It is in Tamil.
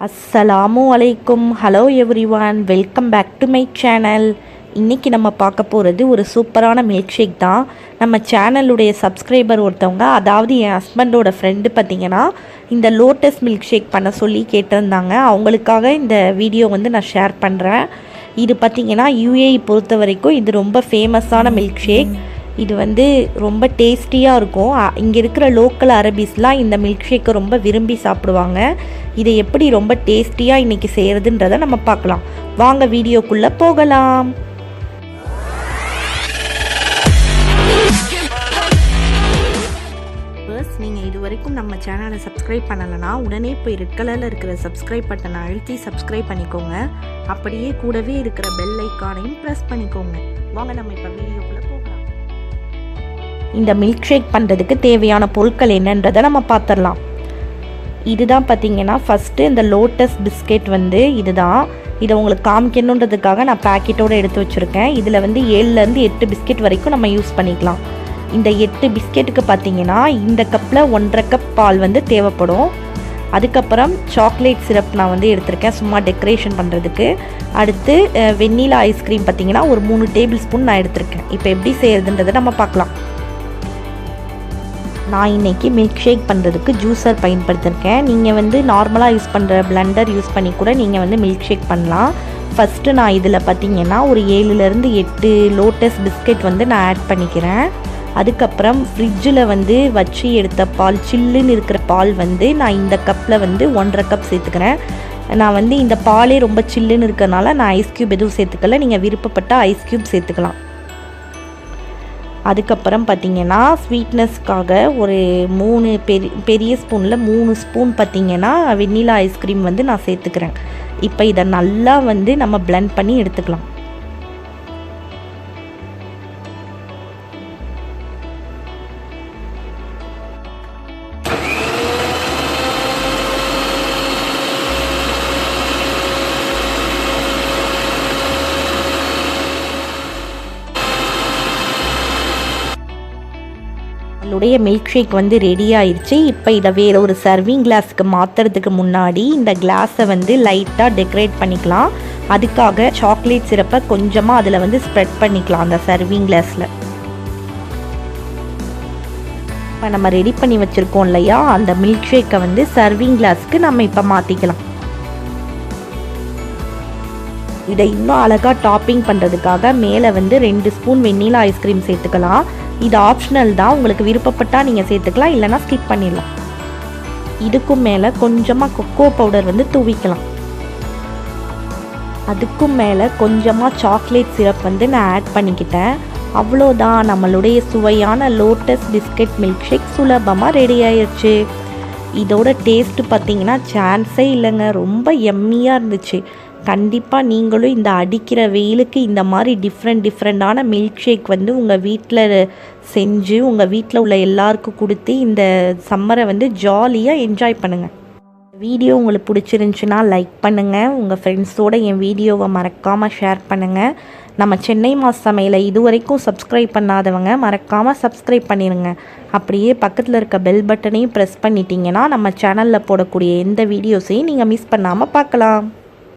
அஸ்ஸலாமு அலைக்கும். Hello everyone, welcome back to my channel. இன்றைக்கி நம்ம பார்க்க போகிறது ஒரு சூப்பரான மில்க் ஷேக் தான். நம்ம சேனலுடைய சப்ஸ்கிரைபர் ஒருத்தவங்க, அதாவது என் ஹஸ்பண்டோட ஃப்ரெண்டு பார்த்திங்கன்னா இந்த லோட்டஸ் மில்க் ஷேக் பண்ண சொல்லி கேட்டிருந்தாங்க. அவங்களுக்காக இந்த வீடியோ நான் ஷேர் பண்ணுறேன். இது பார்த்திங்கன்னா யூஏஇ பொறுத்த வரைக்கும் இது ரொம்ப ஃபேமஸான மில்க் ஷேக். இது ரொம்ப டேஸ்டியாக இருக்கும். இங்கே இருக்கிற லோக்கல் அரபிஸ்லாம் இந்த மில்க் ஷேக்கை ரொம்ப விரும்பி சாப்பிடுவாங்க. இதை எப்படி ரொம்ப டேஸ்டியாக இன்றைக்கி செய்கிறதுன்றதை நம்ம பார்க்கலாம். வாங்க வீடியோக்குள்ளே போகலாம். நீங்கள் இது வரைக்கும் நம்ம சேனலை சப்ஸ்கிரைப் பண்ணலைன்னா உடனே போய் ரெட் கலரில் இருக்கிற சப்ஸ்கிரைப் பட்டனை அழுத்தி சப்ஸ்கிரைப் பண்ணிக்கோங்க. அப்படியே கூடவே இருக்கிற பெல் ஐக்கானையும் ப்ரெஸ் பண்ணிக்கோங்க. வாங்க நம்ம இப்போ வீடியோக்குள்ளே போகலாம். இந்த மில்க் ஷேக் பண்ணுறதுக்கு தேவையான பொருட்கள் என்னன்றதை நம்ம பார்த்துடலாம். இதுதான் பார்த்திங்கன்னா ஃபஸ்ட்டு இந்த லோட்டஸ் பிஸ்கெட் இதுதான். இதை உங்களுக்கு காமிக்கணுன்றதுக்காக நான் பேக்கெட்டோடு எடுத்து வச்சுருக்கேன். இதில் 7லேருந்து 8 பிஸ்கெட் வரைக்கும் நம்ம யூஸ் பண்ணிக்கலாம். இந்த 8 பிஸ்கெட்டுக்கு பார்த்திங்கன்னா இந்த கப்பில் 1.5 கப் பால் தேவைப்படும். அதுக்கப்புறம் சாக்லேட் சிரப் நான் எடுத்திருக்கேன் சும்மா டெக்கரேஷன் பண்ணுறதுக்கு. அடுத்து வெண்ணிலா ஐஸ்கிரீம் பார்த்திங்கன்னா ஒரு 3 டேபிள் ஸ்பூன் நான் எடுத்திருக்கேன். இப்போ எப்படி செய்கிறதுன்றதை நம்ம பார்க்கலாம். நான் இன்றைக்கி மில்க் ஷேக் பண்ணுறதுக்கு ஜூஸர் பயன்படுத்தியிருக்கேன். நீங்கள் நார்மலாக யூஸ் பண்ணுற பிளெண்டர் யூஸ் பண்ணி கூட நீங்கள் மில்க் ஷேக் பண்ணலாம். ஃபஸ்ட்டு நான் இதில் பார்த்திங்கன்னா ஒரு 7லேருந்து 8 லோட்டஸ் பிஸ்கெட் நான் ஆட் பண்ணிக்கிறேன். அதுக்கப்புறம் ஃப்ரிட்ஜில் வச்சு எடுத்த பால், சில்லுன்னு இருக்கிற பால் நான் இந்த கப்பில் 1.5 கப் சேர்த்துக்கிறேன். நான் இந்த பாலே ரொம்ப சில்லுன்னு இருக்கிறனால நான் ஐஸ் க்யூப் எதுவும் சேர்த்துக்கல. நீங்கள் விருப்பப்பட்ட ஐஸ் க்யூப் சேர்த்துக்கலாம். அதுக்கப்புறம் பார்த்திங்கன்னா ஸ்வீட்னஸ்க்காக ஒரு 3 பெரிய ஸ்பூனில் 3 ஸ்பூன் பார்த்திங்கன்னா வெண்ணிலா ஐஸ்கிரீம் நான் சேர்த்துக்கிறேன். இப்போ இதை நல்லா நம்ம பிளெண்ட் பண்ணி எடுத்துக்கலாம். நம்மளுடைய மில்க் ஷேக் ரெடி ஆயிடுச்சு. இப்போ இதை வேறு ஒரு சர்விங் கிளாஸுக்கு மாற்றுறதுக்கு முன்னாடி இந்த கிளாஸை லைட்டாக டெக்கரேட் பண்ணிக்கலாம். அதுக்காக சாக்லேட் சிரப்பை கொஞ்சமாக அதில் ஸ்ப்ரெட் பண்ணிக்கலாம் அந்த சர்விங் கிளாஸில். இப்போ நம்ம ரெடி பண்ணி வச்சுருக்கோம் இல்லையா, அந்த மில்க் ஷேக்கை சர்விங் கிளாஸுக்கு நம்ம இப்போ மாற்றிக்கலாம். இதை இன்னும் அழகாக டாப்பிங் பண்ணுறதுக்காக மேலே 2 ஸ்பூன் வெண்ணிலா ஐஸ்கிரீம் சேர்த்துக்கலாம். இது ஆப்ஷனல் தான், உங்களுக்கு விருப்பப்பட்டால் நீங்கள் சேர்த்துக்கலாம், இல்லைனா ஸ்கிப் பண்ணிடலாம். இதுக்கும் மேலே கொஞ்சமாக கொக்கோ பவுடர் தூவிக்கலாம். அதுக்கும் மேலே கொஞ்சமாக சாக்லேட் சிரப் நான் ஆட் பண்ணிக்கிட்டேன். அவ்வளோதான், நம்மளுடைய சுவையான லோட்டஸ் பிஸ்கெட் மில்க் ஷேக் சுலபமாக ரெடி ஆயிடுச்சு. இதோட டேஸ்ட்டு பார்த்திங்கன்னா சான்ஸே இல்லைங்க, ரொம்ப எம்மியாக இருந்துச்சு. கண்டிப்பாக நீங்களும் இந்த அடிக்கிற வெயிலுக்கு இந்த மாதிரி டிஃப்ரெண்டான மில்க் ஷேக் உங்கள் வீட்டில் செஞ்சு உங்கள் வீட்டில் உள்ள எல்லாருக்கும் கொடுத்து இந்த சம்மரை ஜாலியாக என்ஜாய் பண்ணுங்கள். வீடியோ உங்களுக்கு பிடிச்சிருந்துச்சுன்னா லைக் பண்ணுங்கள். உங்கள் ஃப்ரெண்ட்ஸோடு என் வீடியோவை மறக்காமல் ஷேர் பண்ணுங்கள். நம்ம சென்னை மாஸ் சமையலை இது வரைக்கும் சப்ஸ்கிரைப் பண்ணாதவங்க மறக்காமல் சப்ஸ்கிரைப் பண்ணிடுங்க. அப்படியே பக்கத்தில் இருக்க பெல் பட்டனையும் ப்ரெஸ் பண்ணிட்டீங்கன்னா நம்ம சேனலில் போடக்கூடிய எந்த வீடியோஸையும் நீங்கள் மிஸ் பண்ணாமல் பார்க்கலாம்.